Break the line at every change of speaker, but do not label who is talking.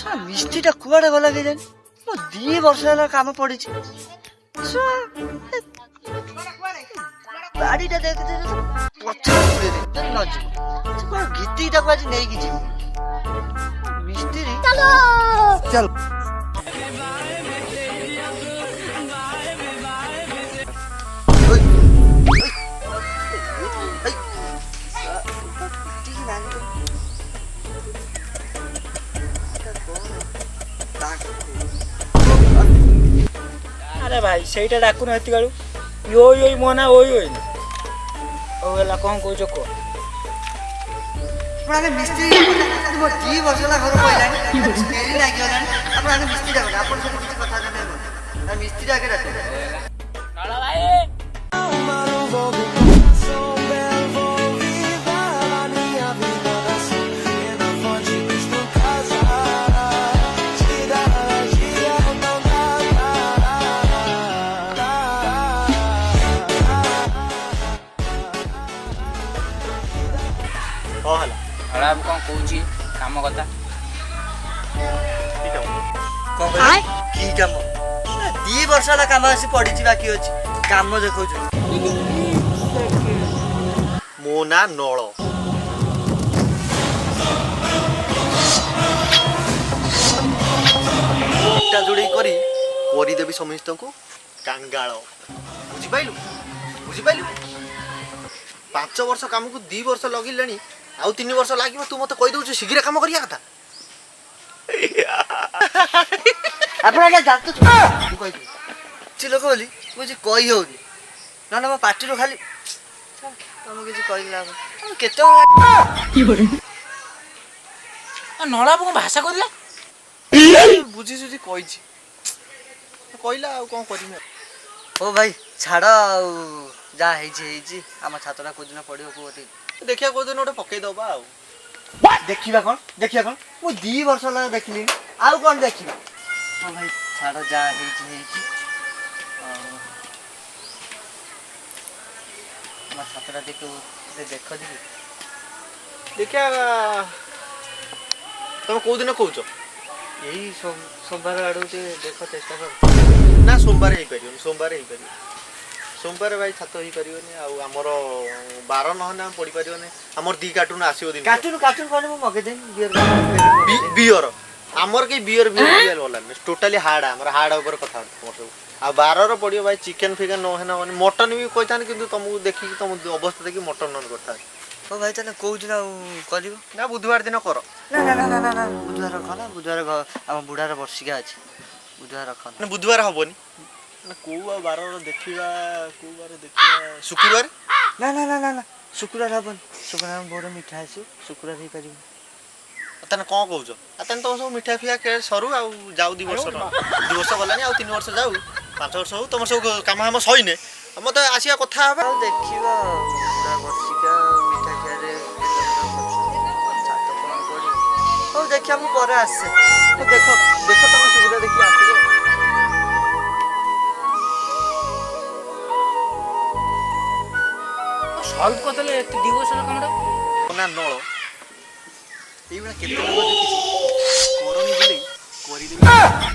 ମିସ୍ତ୍ରୀଟା କୁଆଡେ ଗଲା କେଜାଣି? ମୁଁ 2 ବର୍ଷ ହେଲା କାମ ପଡିଛି। ଗାଡିଟା ଦେଖିତେ ପଛରେ ପୁରେଇ ଦେଇ ନ ଯିବ ସେ କଣ ଗୀତି ତାକୁ ଆଜି ନେଇକି ଯିବି। ମିସ୍ତ୍ରୀ ଚାଲ
अरे भाई सहीटा डाकुन हेती गालू यो यो मोना ओई ओई ओ गला कोन कहू छ को
आपने मिस्त्री मो 2 वर्ष ला घर पइलानी डेली लागी गलानी आपने मिस्त्री डाक आपन सब किछ कथा नै ना मिस्त्री आके डाक
नाला भाई
हला अब कौन कहूची काम कथा
की काम 2 वर्ष ला काम आसी पड़ी बाकी अछि काम देखौ छ
मोना नळ इटा जोड़ी करी देवी समस्त को कांगाल बुझी पाइलु 5 वर्ष काम को 2 वर्ष लगिलानी आउ 3 वर्ष लागिब तू मते कहि दउछ शीघ्र काम करिया कथा
आपन के जात तू कहि छि लोक बोली मुझे कहि होनी ना ना म पार्टी रो खाली हम के कहि लाग केते की बोले
नळा को भाषा करला
बुझी सुझी कहि छि कहिला आ कोन करिमे
ओ भाई छाड़ जा हेजी आम छातटा को दिन पड़ियो को
देखिया को दिन ओटे पकई दबा आ
देखिबा कोन मु 2 वर्ष ला देखली आउ कोन देखिबा ओ भाई छाड़ जा हेजी आम छातटा देखो दी
देखिया तुम को दिन कहूछ
यही सोमवार आड़ू देख चेष्टा कर
ना सोमवार ही परियो सोमवार भाई छात ही परियोनी आ हमर 12 नहने हम पड़ी परियोनी हमर 2 कार्टून आसीओ दिन
कार्टून कोन मु मगे दे
बियर हमर के बियर वाला टोटली हार्ड हमर हार्ड ऊपर कथा सब आ 12 रो पड़ियो भाई चिकन फिकन न हेना मटन भी कहतान किंतु तुमको देखि तुम अवस्था देखि मटन न करता
ओ भाई तने को दिन करिवो
ना बुधवार दिन कर
ना बुधवार खला बुधवार हम बुढ़ार वर्षिका अछि बुधवार खला
ना बुधवार हबोनी ना को 12 रो देखिबा को बार देखिबा शुक्रवार
ना शुक्रवार हबन शुक्रवार बोर मिठा आसी शुक्रवार ही करिवो
तने कोन कहउछ तने तो सब मिठा फिया के सरू आ जाऊ 2 वर्ष गलानी आ 3 वर्ष जाऊ 5 वर्ष हो तुम सब काम हम सहीने मते आसिया कथा हबा
देखिबा बुढ़ा वर्षिका मिठा खारे छात कोन पड़ी ओ देखिया मु परे आसे देखो तुम सुविधा देखि आसीबो
सॉल्व करतले 2 वर्ष कामडा
कोना नळ एइबा केते लोग देखि कोरोनी दिले करि देबे